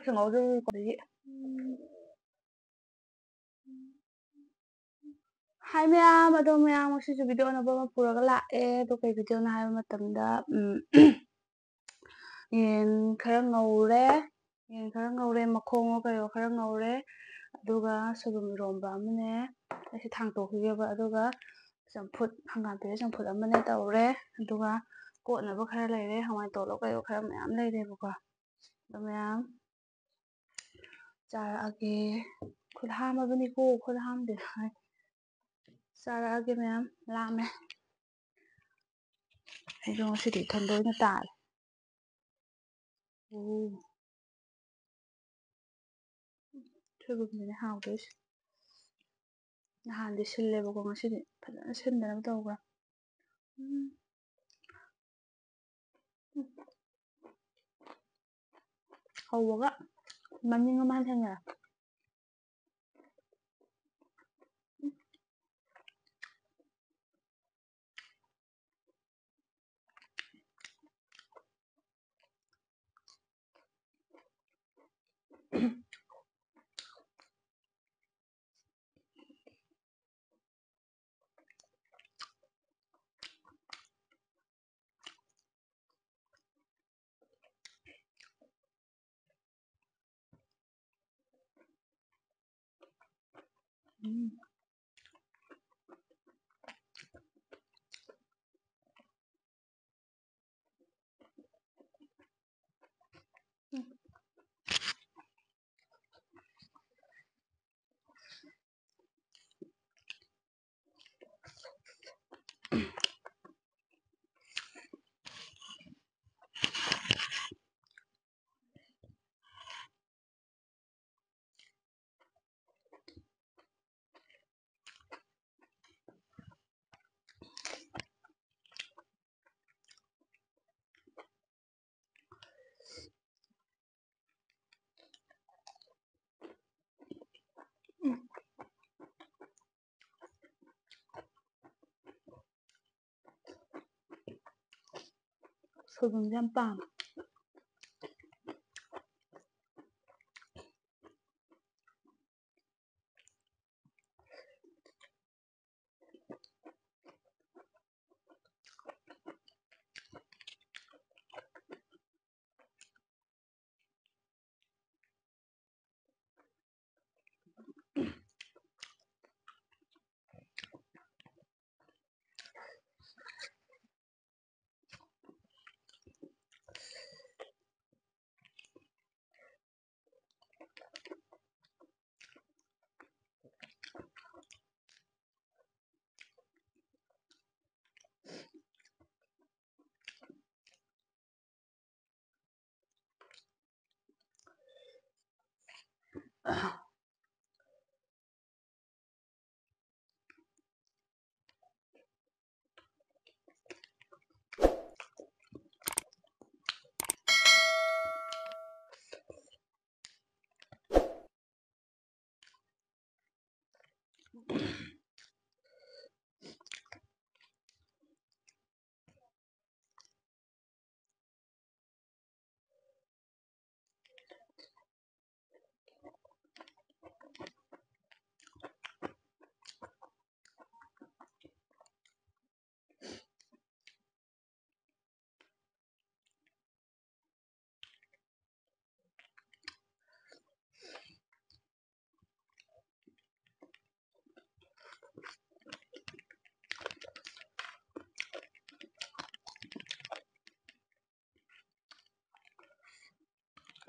ꯈꯪꯍꯧꯗꯕ ꯑꯗꯒꯤ ꯍꯥꯏ ꯃꯌꯥꯝ ꯑꯗꯣ ꯃꯌꯥꯝ ꯉꯁꯤꯁꯨ ꯚꯤꯗꯤꯑꯣ ꯑꯅꯧꯕ ꯑꯃ ꯄꯨꯔꯒ ꯂꯥꯛꯑꯦ ꯑꯗꯣ ꯀꯩ ꯚꯤꯗꯤꯑꯣꯅꯣ ꯍꯥꯏꯕ ꯃꯇꯝꯗ ꯌꯦꯟ ꯈꯔ ꯉꯧꯔꯦ ꯃꯈꯣꯡꯉꯣ ꯀꯩꯌꯣ ꯈꯔ ꯉꯧꯔꯦ ꯑꯗꯨꯒ ꯁꯣꯏꯕꯨꯝ ꯏꯔꯣꯝꯕ ꯑꯃꯅꯦ ꯑꯩꯁꯦ ꯊꯥꯡꯇꯣꯛꯈꯤꯒꯦꯕ ꯑꯗꯨꯒ ꯆꯝꯐꯨꯠ ꯍꯪꯒꯥꯝ ꯄꯦꯔꯦ ꯆꯝꯐꯨꯠ ꯑꯃꯅꯦ ꯇꯧꯔꯦ ꯑꯗꯨꯒ ꯀꯣꯠꯅꯕ ꯈꯔ ꯂꯩꯔꯦ ꯍꯋꯥꯏ ꯇꯣꯠꯂꯣ ꯀꯩꯌꯣ ꯈꯔ ꯃꯌꯥꯝ ꯂꯩꯔꯦꯕꯀꯣ ꯑꯗꯨ ꯃꯌꯥꯝ ꯆꯥꯔꯛꯑꯒꯦ ꯈꯨꯠ ꯍꯥꯝꯃꯕꯅꯤꯀꯣ ꯈꯨꯠ ꯍꯥꯝꯗꯦ ꯆꯥꯔꯛꯑꯒꯦ ꯃꯌꯥꯝ ꯂꯥꯝꯃꯦ ꯑꯩꯗꯣ ꯉꯁꯤꯗꯤ ꯏꯊꯟꯗ ꯑꯣꯏꯅ ꯇꯥꯔꯦ ꯁꯣꯏꯕꯨꯝꯁꯤꯅꯦ ꯍꯥꯎꯗꯣꯏꯁꯦ ꯅꯍꯥꯟꯗꯤ ꯁꯤꯜꯂꯦꯕꯀꯣ ꯉꯁꯤꯗꯤ ꯐꯖꯅ ꯁꯤꯟꯗꯅꯕ ꯇꯧꯕ꯭ꯔꯥ ꯍꯧꯕꯒ ꯃꯅꯤꯡ ꯑꯃ ꯊꯦꯡꯅꯔꯦ ꯁꯣꯏꯕꯨꯝꯁꯦ ꯌꯥꯝ ꯄꯥꯝꯃꯦ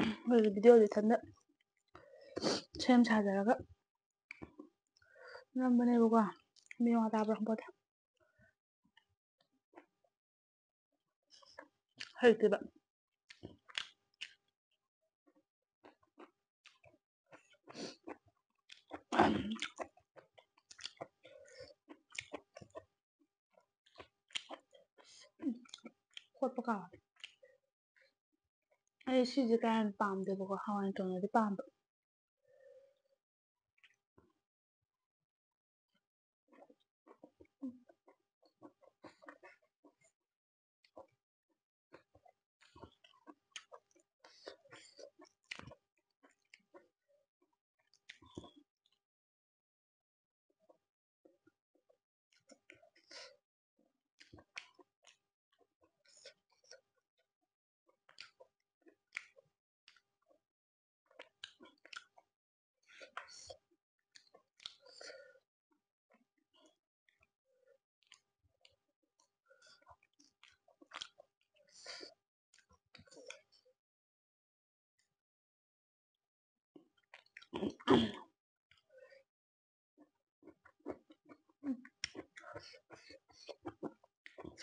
ꯑꯩꯈꯣꯏꯒꯤ ꯚꯤꯗꯤꯑꯣꯁꯦ ꯏꯊꯟꯗ ꯁꯦꯝ ꯁꯥꯖꯔꯒ ꯅꯝꯕꯅꯦꯕꯀꯣ ꯃꯤꯋꯥ ꯇꯥꯕ꯭ꯔꯥ ꯈꯪꯄꯣꯠꯇꯦ ꯍꯩꯇꯦꯕ ꯈꯣꯠꯄ ꯀꯥꯎꯋꯦ ꯑꯩ ꯁꯤꯁꯦ ꯀꯌꯥ ꯄꯥꯝꯗꯦꯕꯀꯣ ꯍꯋꯥꯏ ꯊꯣꯡꯉꯗꯤ ꯄꯥꯝꯕ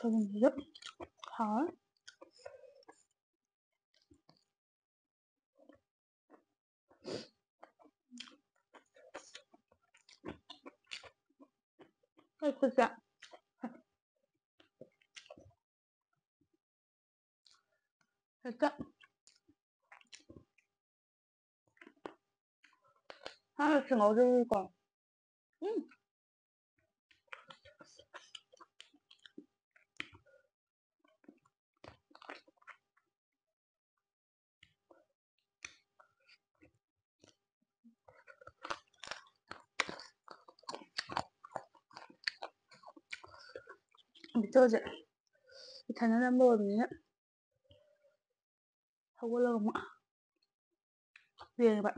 소금도 잘. 진짜 진짜 하나씩 넣어주니까 음 미쳐지 자네는 안 먹었니? 하고 올라가면 위에 봐.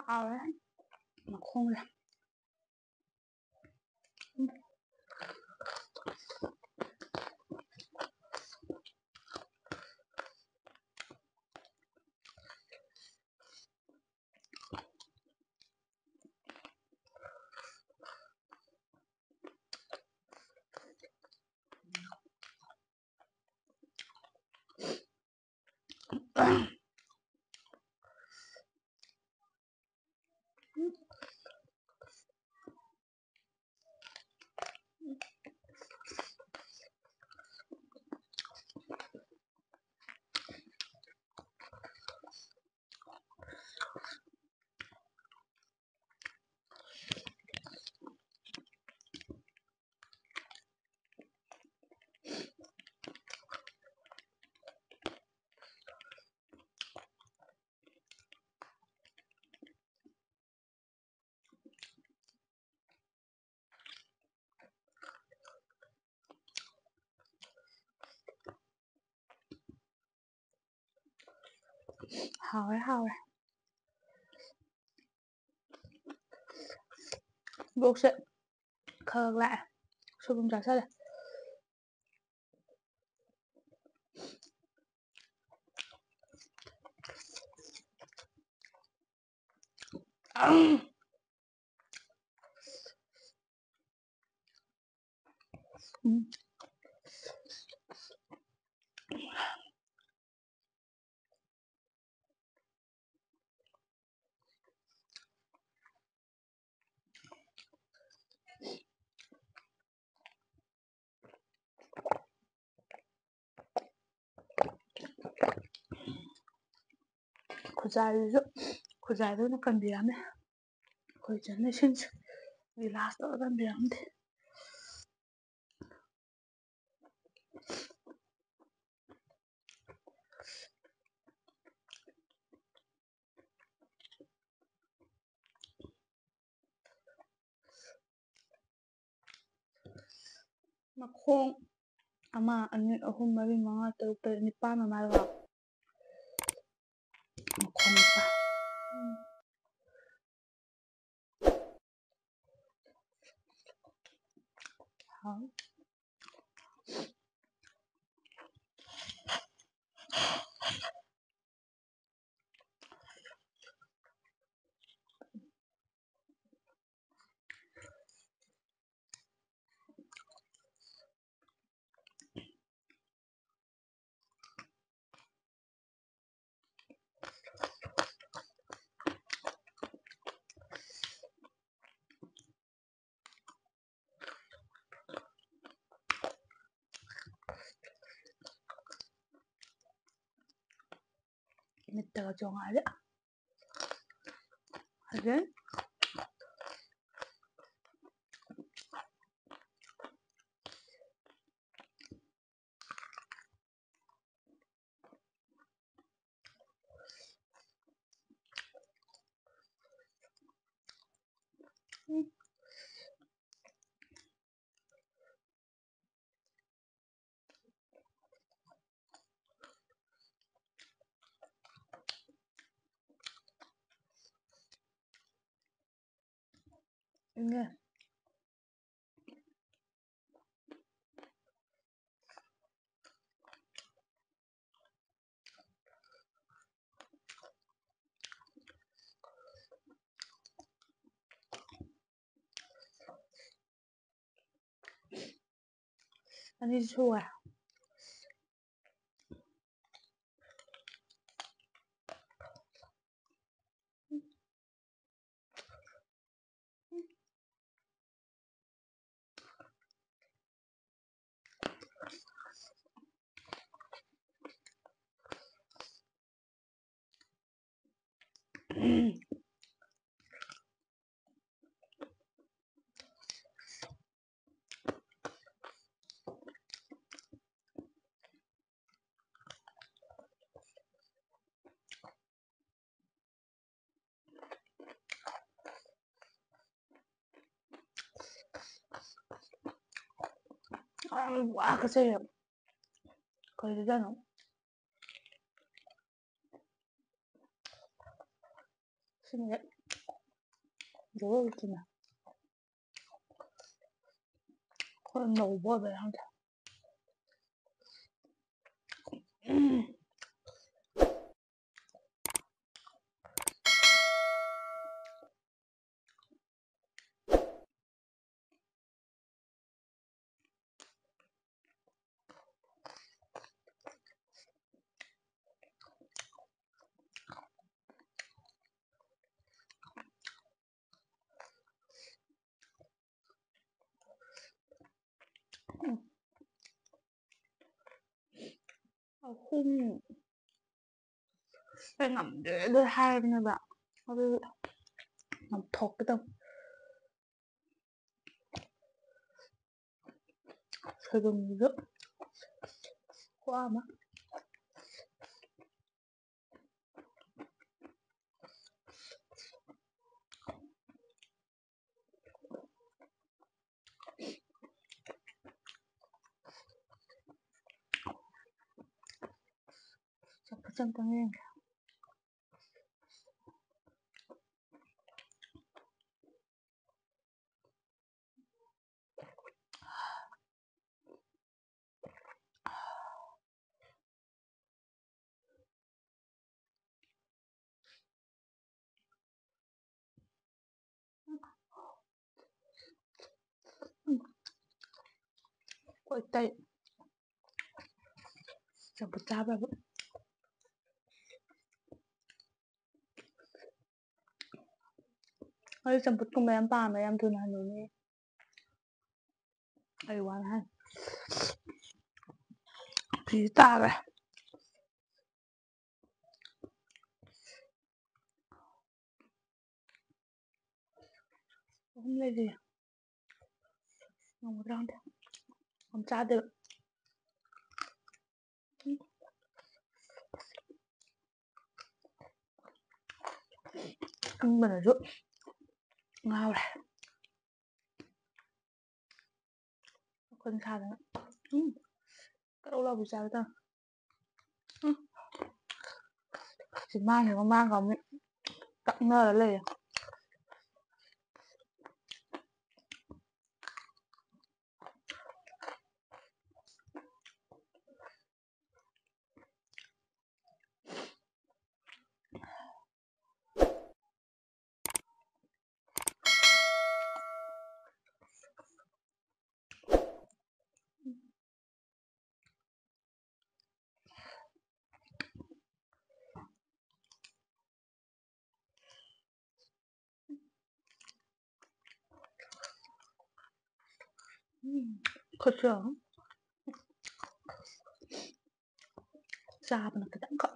À mà khôn ra. Hào ấy. Buộc sẽ khờ lại. Sokum trả sao đây? 고자리도 간비하네. 거의 전에 신체 relax 간비하는데. ꯃꯈꯣꯡ ꯑꯃ ꯑꯅꯤ ꯑꯍꯨꯝ ꯃꯔꯤ ꯃꯉꯥ ꯇꯔꯨꯛ ꯇꯔꯦꯠ ꯅꯤꯄꯥꯜ ꯃꯃꯥꯏꯒ ꯃꯈꯣꯡ ꯅꯤꯄꯥꯜ ꯍꯥꯎ 밑에가 정하래. 하긴 Nghe. Anh đi chua à? Quá cái gì 거의 되잖아. 신기해. 뭐가 웃기냐? 그건 너 오버해 한테. Khung phải ngậm để đôi hai nha bạn. Ngậm thọt cái tâm. 소금 nước hoa mà trăm tăng lên quậy tay chẳng có cha bao ơi chẳng có cùng em ba mà em thường là nữa nè ai quá hay thì ta vậy không lấy gì không có răng không cha được mình là rút ngao này con cha đấy cái đâu là bị sao ta chỉ mang thì con mang còn tặng ngơ là lên 그쵸 cha mà cái đẳng cận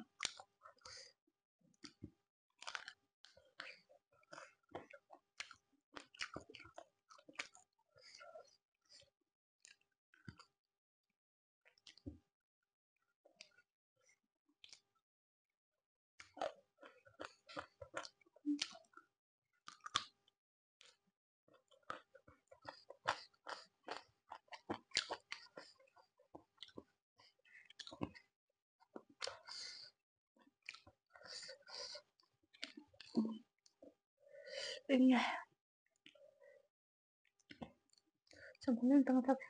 ꯆꯝꯐꯨꯠ ꯑꯝꯇꯪ ꯊꯛꯀꯦ.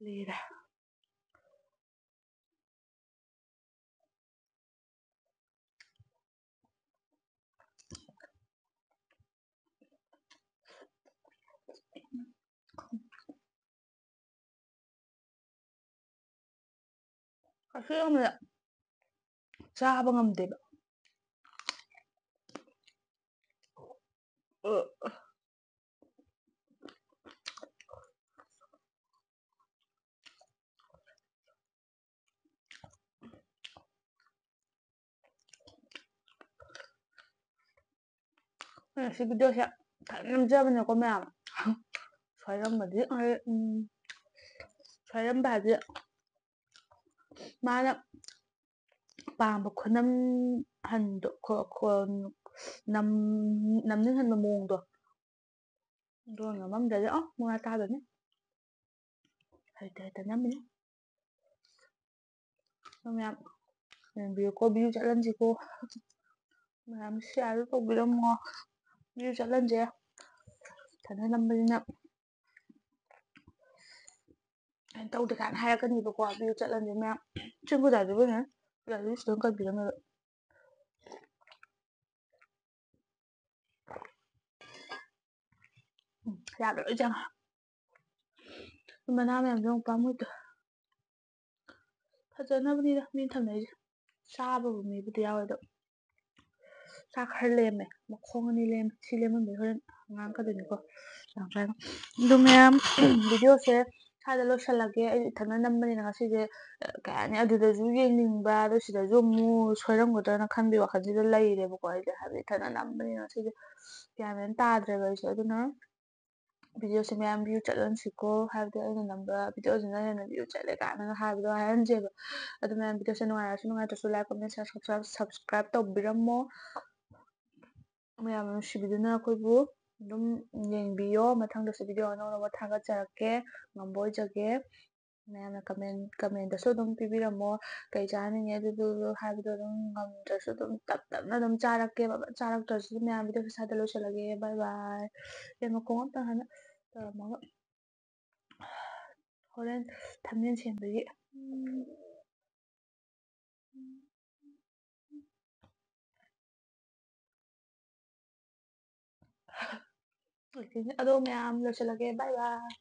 ꯂꯤꯔꯦ. ꯑꯁꯦꯡꯕꯗ ꯆꯥꯕ ꯉꯝꯗꯦꯕ. ꯁꯤ ꯚꯤꯗꯤꯑꯣꯁꯦ ꯅꯝꯖꯕꯅꯦꯀꯣ ꯃꯌꯥꯝ. ꯁꯣꯏꯔꯝꯕꯗꯤ ꯁꯣꯏꯔꯝꯕ ꯍꯥꯏꯗꯤ ꯃꯥꯅ ꯄꯥꯝꯕ ꯈꯨꯅꯝꯍꯟꯗꯣ ꯅꯝꯅꯤꯡꯍꯟꯕ ꯃꯑꯣꯡꯗꯣ ꯑꯗꯣ ꯅꯝꯃꯝꯗ꯭ꯔꯗꯤ ꯅꯨꯡꯉꯥꯏ ꯇꯥꯗꯣꯏꯅꯤ. ꯍꯩꯇ ꯅꯝꯃꯤꯅꯤ. ꯃꯌꯥꯝ ꯌꯦꯡꯕꯤꯌꯨꯀꯣ, ꯚ꯭ꯌꯨ ꯆꯠꯍꯟꯁꯤꯀꯣ. ꯃꯌꯥꯝ ꯁꯤꯌꯥꯔ ꯇꯧꯕꯤꯔꯝꯃꯣ. ꯚ꯭ꯌꯨ ꯆꯠꯍꯟꯁꯦ. ꯏꯊꯟꯗ ꯅꯝꯕꯅꯤꯅ ꯇꯧꯗꯦ ꯀꯥꯏꯅ ꯍꯥꯏꯔꯛꯀꯅꯤꯕꯀꯣ. ꯚ꯭ꯌꯨ ꯆꯠꯍꯟꯁꯦ ꯃꯌꯥꯝ. ꯆꯤꯡꯈꯨꯖꯥꯁꯤꯕꯨꯅꯦ ꯈꯨꯖꯥꯁꯤꯕꯨ ꯀꯟꯕꯤꯔꯝꯃꯦꯕ. ꯌꯥꯗ ꯂꯣꯏ ꯆꯪꯉꯦ. ꯃꯅꯥ ꯃꯌꯥꯝꯁꯦ ꯑꯃꯨꯛ ꯄꯥꯝꯃꯨꯗꯦ. ꯐꯖꯅꯕꯅꯤꯗ ꯃꯤꯅ ꯊꯝꯅꯩꯁꯦ. ꯆꯥꯕꯕꯨ ꯃꯤꯕꯨꯗꯤ ꯌꯥꯎꯋꯦ ꯑꯗꯣ ꯆꯥꯛ ꯈꯔ ꯂꯦꯝꯃꯦ. ꯃꯈꯣꯡ 2 ꯂꯦꯝꯃꯦ. ꯁꯤ ꯂꯦꯝꯃꯟꯕꯩ ꯍꯣꯔꯦꯟ ꯉꯥꯡꯉꯛꯀꯗꯣꯏꯅꯤꯀꯣ. ꯑꯗꯨ ꯃꯌꯥꯝ ꯚꯤꯗꯤꯑꯣꯁꯦ ꯁ꯭ꯋꯥꯏꯗ ꯂꯣꯏꯁꯤꯜꯂꯒꯦ. ꯑꯩ ꯏꯊꯟꯗ ꯅꯝꯕꯅꯤꯅ ꯉꯁꯤꯁꯦ ꯀꯩ ꯍꯥꯏꯅꯤ, ꯑꯗꯨꯗꯁꯨ ꯌꯦꯡꯅꯤꯡꯕ, ꯑꯗꯣ ꯁꯤꯗꯁꯨ ꯑꯃꯨꯛ ꯁꯣꯏꯔꯝꯒꯗ꯭ꯔꯅ ꯈꯟꯕꯒꯤ ꯋꯥꯈꯜꯁꯤꯗ ꯂꯩꯔꯦꯕꯀꯣ ꯑꯩꯁꯦ. ꯍꯥꯏꯕꯗꯤ ꯏꯊꯟꯗ ꯅꯝꯕꯅꯤꯅ ꯉꯁꯤꯁꯦ ꯒ꯭ꯌꯥꯟ ꯃꯦꯟ ꯇꯥꯗ꯭ꯔꯦꯕ ꯑꯩꯁꯦ. ꯑꯗꯨꯅ ꯚꯤꯗꯤꯑꯣꯁꯦ ꯃꯌꯥꯝ ꯚ꯭ꯌꯨ ꯆꯠꯍꯟꯁꯤꯀꯣ. ꯍꯥꯏꯕꯗꯤ ꯑꯩꯅ ꯅꯝꯕ ꯚꯤꯗꯤꯑꯣꯁꯤꯅ ꯍꯦꯟꯅ ꯚ꯭ꯌꯨ ꯆꯠꯂꯦ ꯀꯥꯏꯅꯒ ꯍꯥꯏꯕꯗꯣ ꯍꯥꯏꯍꯟꯁꯦꯕ. ꯑꯗꯨ ꯃꯌꯥꯝ ꯚꯤꯗꯤꯑꯣꯁꯦ ꯅꯨꯡꯉꯥꯏꯔꯁꯨ ꯅꯨꯡꯉꯥꯏꯇ꯭ꯔꯁꯨ ꯂꯥꯏꯛ, ꯀꯃꯦꯟ, ꯁꯕꯁꯀ꯭ꯔꯥꯏꯕ ꯇꯧꯕꯤꯔꯝꯃꯣ. ꯃꯌꯥꯝ ꯅꯨꯡꯁꯤꯕꯤꯗꯨꯅ ꯑꯩꯈꯣꯏꯕꯨ ꯑꯗꯨꯝ ꯌꯦꯡꯕꯤꯌꯣ. ꯃꯊꯪꯗꯁꯨ ꯚꯤꯗꯤꯑꯣ ꯑꯅꯧ ꯑꯅꯧꯕ ꯊꯥꯒꯠꯆꯔꯛꯀꯦ. ꯉꯝꯕ ꯑꯣꯏꯖꯒꯦ. ꯃꯌꯥꯝꯅ ꯀꯃꯦꯟꯇꯁꯨ ꯑꯗꯨꯝ ꯄꯤꯕꯤꯔꯝꯃꯣ. ꯀꯩ ꯆꯥꯅꯤꯡꯉꯦ ꯑꯗꯨꯗꯨ ꯍꯥꯏꯕꯗꯣ ꯑꯗꯨꯝ ꯉꯝꯗ꯭ꯔꯁꯨ ꯑꯗꯨꯝ ꯇꯞꯅ ꯑꯗꯨꯝ ꯆꯥꯔꯛꯀꯦꯕ. ꯆꯥꯔꯛꯇ꯭ꯔꯁꯨ ꯃꯌꯥꯝ ꯚꯤꯗꯤꯑꯣꯁꯦ ꯁ꯭ꯋꯥꯏꯗ ꯂꯣꯏꯁꯤꯜꯂꯒꯦ. ꯕꯥꯏ ꯕꯥꯏ. ꯃꯈꯣꯡ ꯑꯝꯇꯪ ꯍꯥꯟꯅ ꯇꯧꯔꯝꯃꯒ ꯍꯣꯔꯦꯟ ꯊꯝꯅꯦꯜ ꯁꯦꯝꯕꯒꯤ ꯑꯗꯣ ꯃꯌꯥꯝ ꯂꯣꯏꯁꯤꯜꯂꯒꯦ. ꯕꯥꯏ ꯕꯥꯏ.